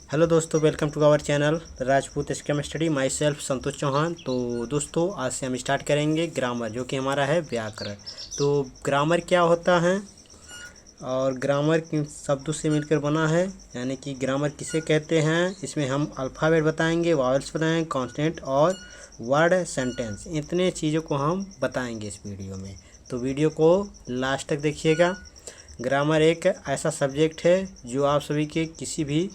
Hello दोस्तों, welcome to our channel Rajput scam study. Myself Santosh Chauhan. तो दोस्तों, आज से हम स्टार्ट करेंगे ग्रामर, जो कि हमारा है व्याकरण। तो ग्रामर क्या होता है और ग्रामर किन शब्दों से मिलकर बना है, यानी कि ग्रामर किसे कहते हैं। इसमें हम अल्फ़ाबेट बताएंगे, वावल्स बताएंगे, कॉन्सोनेंट और वर्ड, सेंटेंस, इतने चीज़ों को हम बताएंगे इस वीडियो में। तो वीडियो को लास्ट तक देखिएगा। ग्रामर एक ऐसा सब्जेक्ट है जो आप सभी के किसी भी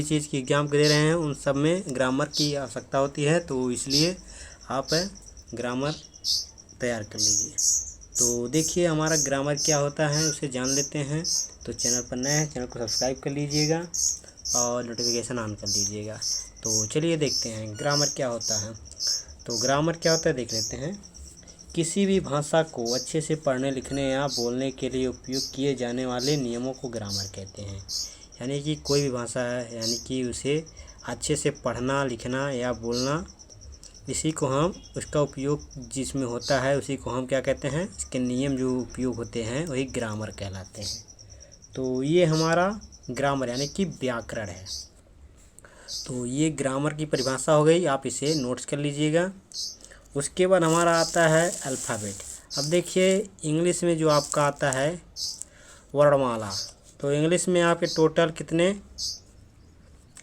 चीज़ की एग्ज़ाम दे रहे हैं, उन सब में ग्रामर की आवश्यकता होती है। तो इसलिए आप ग्रामर तैयार कर लीजिए। तो देखिए हमारा ग्रामर क्या होता है, उसे जान लेते हैं। तो चैनल पर नए हैं, चैनल को सब्सक्राइब कर लीजिएगा और नोटिफिकेशन ऑन कर लीजिएगा। तो चलिए देखते हैं ग्रामर क्या होता है। तो ग्रामर क्या होता है देख लेते हैं। किसी भी भाषा को अच्छे से पढ़ने, लिखने या बोलने के लिए उपयोग किए जाने वाले नियमों को ग्रामर कहते हैं। यानी कि कोई भी भाषा है, यानी कि उसे अच्छे से पढ़ना, लिखना या बोलना, इसी को हम उसका उपयोग जिसमें होता है उसी को हम क्या कहते हैं, इसके नियम जो उपयोग होते हैं वही ग्रामर कहलाते हैं। तो ये हमारा ग्रामर यानी कि व्याकरण है। तो ये ग्रामर की परिभाषा हो गई, आप इसे नोट्स कर लीजिएगा। उसके बाद हमारा आता है अल्फ़ाबेट। अब देखिए इंग्लिश में जो आपका आता है वर्णमाला। तो इंग्लिश में आपके टोटल कितने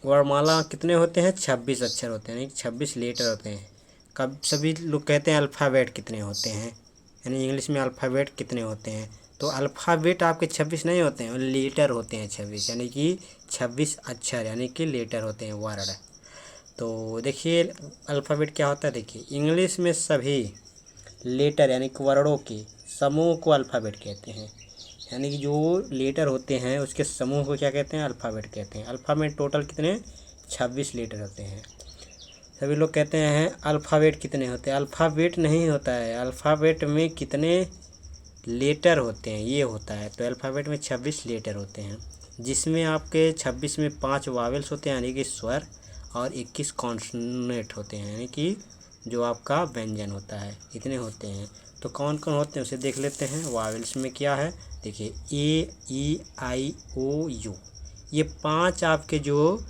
वर्णमाला कितने होते हैं, 26 अक्षर होते हैं, यानी 26 लेटर होते हैं। कब सभी लोग कहते हैं अल्फ़ाबेट कितने होते हैं, यानी इंग्लिश में अल्फ़ाबेट कितने होते हैं। तो अल्फ़ाबेट आपके 26 नहीं होते हैं, लेटर होते हैं 26, यानी कि 26 अक्षर यानी कि लेटर होते हैं, वर्ड। तो देखिए अल्फ़ाबेट क्या होता है। देखिए इंग्लिश में सभी लेटर यानी कि वर्णों के समूह को अल्फ़ाबेट कहते हैं, यानी कि जो लेटर होते हैं उसके समूह को क्या कहते हैं, अल्फ़ाबेट कहते हैं। अल्फ़ाबेट टोटल कितने 26 लेटर होते हैं। सभी लोग कहते हैं अल्फ़ाबेट कितने होते हैं, अल्फ़ाबेट नहीं होता है, अल्फ़ाबेट में कितने लेटर होते हैं ये होता है। तो अल्फ़ाबेट में 26 लेटर होते हैं, जिसमें आपके 26 में 5 वावेल्स होते हैं यानी कि स्वर, और 21 कॉन्सोनेंट होते हैं यानी कि जो आपका व्यंजन होता है, इतने होते हैं। तो कौन कौन होते हैं उसे देख लेते हैं। वावेल्स में क्या है देखिए, ए, ई, आई, ओ, यू, ये 5 आपके जो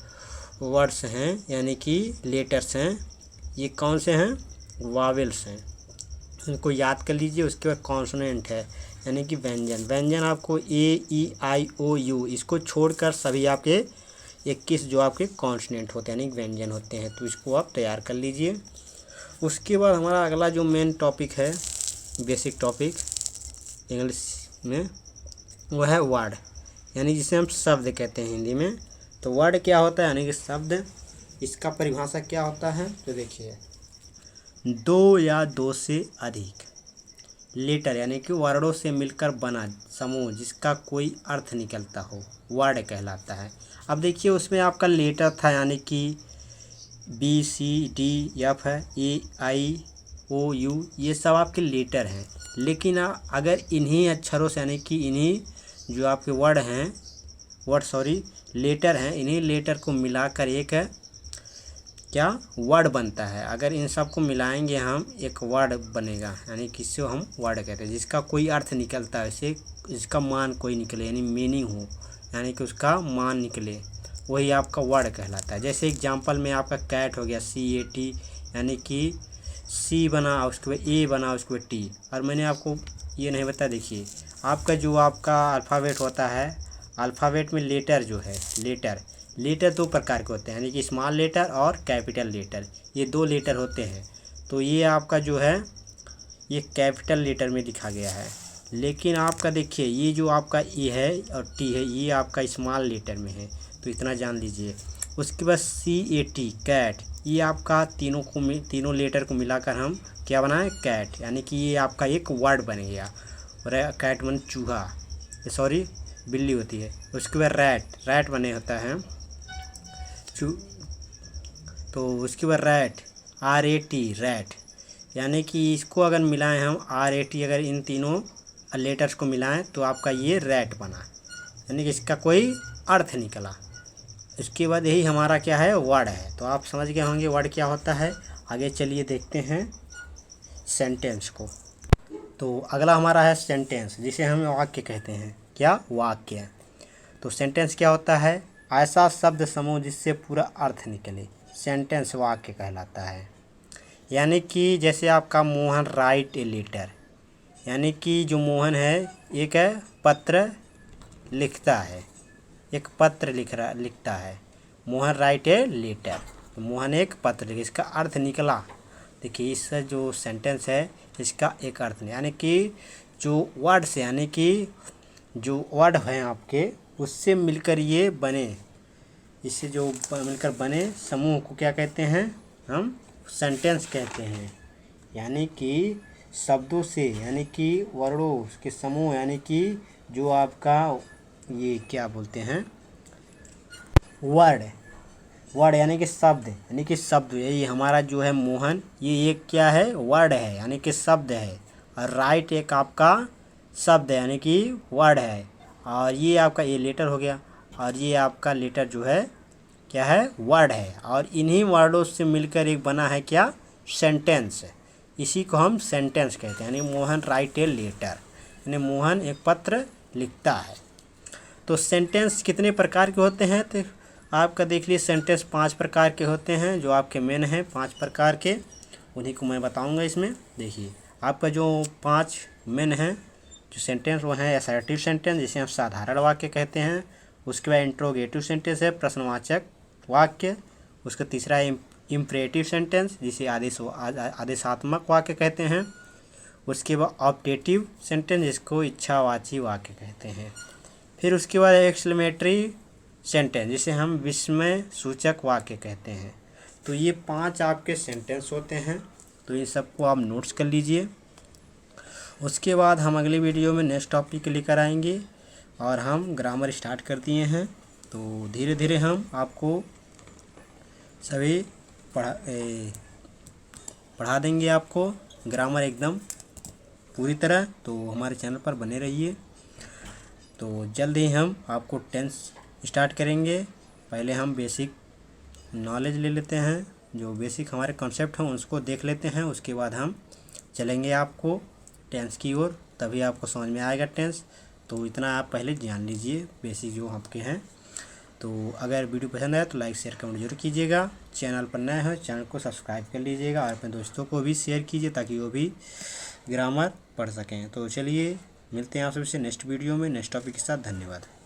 वर्ड्स हैं यानी कि लेटर्स हैं, ये कौन से हैं, वावेल्स हैं, इनको याद कर लीजिए। उसके बाद कॉन्सोनेंट है यानी कि व्यंजन। व्यंजन आपको ए, ई, आई, ओ, यू, इसको छोड़कर सभी आपके 21 जो आपके कॉन्सोनेंट होते हैं यानी व्यंजन होते हैं। तो इसको आप तैयार कर लीजिए। उसके बाद हमारा अगला जो मेन टॉपिक है, बेसिक टॉपिक इंग्लिश में, वो है वर्ड, यानी जिसे हम शब्द कहते हैं हिंदी में। तो वर्ड क्या होता है, यानी कि शब्द। इसका परिभाषा क्या होता है तो देखिए, दो या दो से अधिक लेटर यानी कि वर्णों से मिलकर बना समूह जिसका कोई अर्थ निकलता हो, वर्ड कहलाता है। अब देखिए उसमें आपका लेटर था यानी कि बी, सी, डी, एफ है, ए, आई, ओ, यू, ये सब आपके लेटर हैं। लेकिन अगर इन्हीं अक्षरों से यानी कि इन्हीं जो आपके लेटर हैं, इन्हीं लेटर को मिलाकर एक क्या वर्ड बनता है। अगर इन सब को मिलाएंगे हम, एक वर्ड बनेगा, यानी कि इससे हम वर्ड कहते हैं, जिसका कोई अर्थ निकलता है, इसे इसका मान कोई निकले यानी मीनिंग हो, यानी कि उसका मान निकले, वही आपका वर्ड कहलाता है। जैसे एग्जांपल में आपका कैट हो गया, CAT, यानी कि सी बना, उसके बाद ए बना, उसके बाद टी। और मैंने आपको ये नहीं बताया, देखिए आपका जो आपका अल्फ़ाबेट होता है, अल्फ़ाबेट में लेटर जो है, लेटर 2 प्रकार के होते हैं, यानी कि स्मॉल लेटर और कैपिटल लेटर, ये 2 लेटर होते हैं। तो ये आपका जो है ये कैपिटल लेटर में लिखा गया है। लेकिन आपका देखिए ये जो आपका ए है और टी है, ये आपका स्मॉल लेटर में है, तो इतना जान लीजिए। उसके बाद CAT, कैट, ये आपका तीनों लेटर को मिलाकर हम क्या बनाएं, कैट, यानी कि ये आपका एक वर्ड बन गया। और कैट मन चूहा, सॉरी बिल्ली होती है। उसके बाद रैट बने होता है तो उसके बाद RAT, रैट, यानी कि इसको अगर मिलाएं हम RAT, अगर इन तीनों लेटर्स को मिलाएं तो आपका ये रैट बना, यानी कि इसका कोई अर्थ निकला। इसके बाद यही हमारा क्या है, वर्ड है। तो आप समझ गए होंगे वर्ड क्या होता है। आगे चलिए देखते हैं सेंटेंस को। तो अगला हमारा है सेंटेंस, जिसे हम वाक्य कहते हैं। क्या, वाक्य। तो सेंटेंस क्या होता है, ऐसा शब्द समूह जिससे पूरा अर्थ निकले, सेंटेंस वाक्य कहलाता है। यानी कि जैसे आपका मोहन राइट ए लेटर, यानी कि जो मोहन है एक है पत्र लिखता है, एक पत्र लिखता है। मोहन राइट ए लेटर, तो मोहन एक पत्र लिख, इसका अर्थ निकला। देखिए इस जो सेंटेंस है इसका एक अर्थ नहीं, यानी कि जो वर्ड्स यानी कि जो वर्ड हैं आपके उससे मिलकर ये बने, इससे जो मिलकर बने समूह को क्या कहते हैं, हम सेंटेंस कहते हैं। यानी कि शब्दों से, यानी कि वर्डों के समूह, यानी कि जो आपका ये क्या बोलते हैं वर्ड यानी कि शब्द, यानी कि शब्द, यही हमारा जो है मोहन, ये एक क्या है वर्ड है, यानी कि शब्द है। और राइट एक आपका शब्द है, यानी कि वर्ड है। और ये आपका ये लेटर हो गया, और ये आपका लेटर जो है क्या है वर्ड है। और इन्हीं वर्डों से मिलकर एक बना है क्या सेंटेंस, इसी को हम सेंटेंस कहते हैं। यानी मोहन राइट ए लेटर, यानी मोहन एक पत्र लिखता है। तो सेंटेंस कितने प्रकार के होते हैं, तो आपका देख लीजिए सेंटेंस 5 प्रकार के होते हैं, जो आपके मेन हैं 5 प्रकार के, उन्हीं को मैं बताऊंगा इसमें। देखिए आपका जो 5 मेन हैं जो सेंटेंस वो हैं असर्टिव सेंटेंस, जिसे हम साधारण वाक्य कहते हैं। उसके बाद इंट्रोगेटिव सेंटेंस है प्रश्नवाचक वाक्य। उसका तीसरा है इम्परेटिव सेंटेंस, जिसे आदेशात्मक वाक्य कहते हैं। उसके बाद ऑप्टेटिव सेंटेंस, जिसको इच्छावाची वाक्य कहते हैं। फिर उसके बाद एक्सक्लेमेटरी सेंटेंस, जिसे हम विस्मय सूचक वाक्य कहते हैं। तो ये 5 आपके सेंटेंस होते हैं, तो इन सबको आप नोट्स कर लीजिए। उसके बाद हम अगले वीडियो में नेक्स्ट टॉपिक लेकर आएंगे, और हम ग्रामर स्टार्ट कर दिए हैं। तो धीरे धीरे हम आपको सभी पढ़ा देंगे, आपको ग्रामर एकदम पूरी तरह। तो हमारे चैनल पर बने रहिए। तो जल्द ही हम आपको टेंस स्टार्ट करेंगे। पहले हम बेसिक नॉलेज ले लेते हैं, जो बेसिक हमारे कॉन्सेप्ट हैं उसको देख लेते हैं। उसके बाद हम चलेंगे आपको टेंस की ओर, तभी आपको समझ में आएगा टेंस। तो इतना आप पहले जान लीजिए बेसिक जो आपके हैं। तो अगर वीडियो पसंद आए तो लाइक शेयर कमेंट जरूर कीजिएगा। चैनल पर नए हैं चैनल को सब्सक्राइब कर लीजिएगा, और अपने दोस्तों को भी शेयर कीजिए ताकि वो भी ग्रामर पढ़ सकें। तो चलिए मिलते हैं आप सबसे नेक्स्ट वीडियो में नेक्स्ट टॉपिक के साथ। धन्यवाद।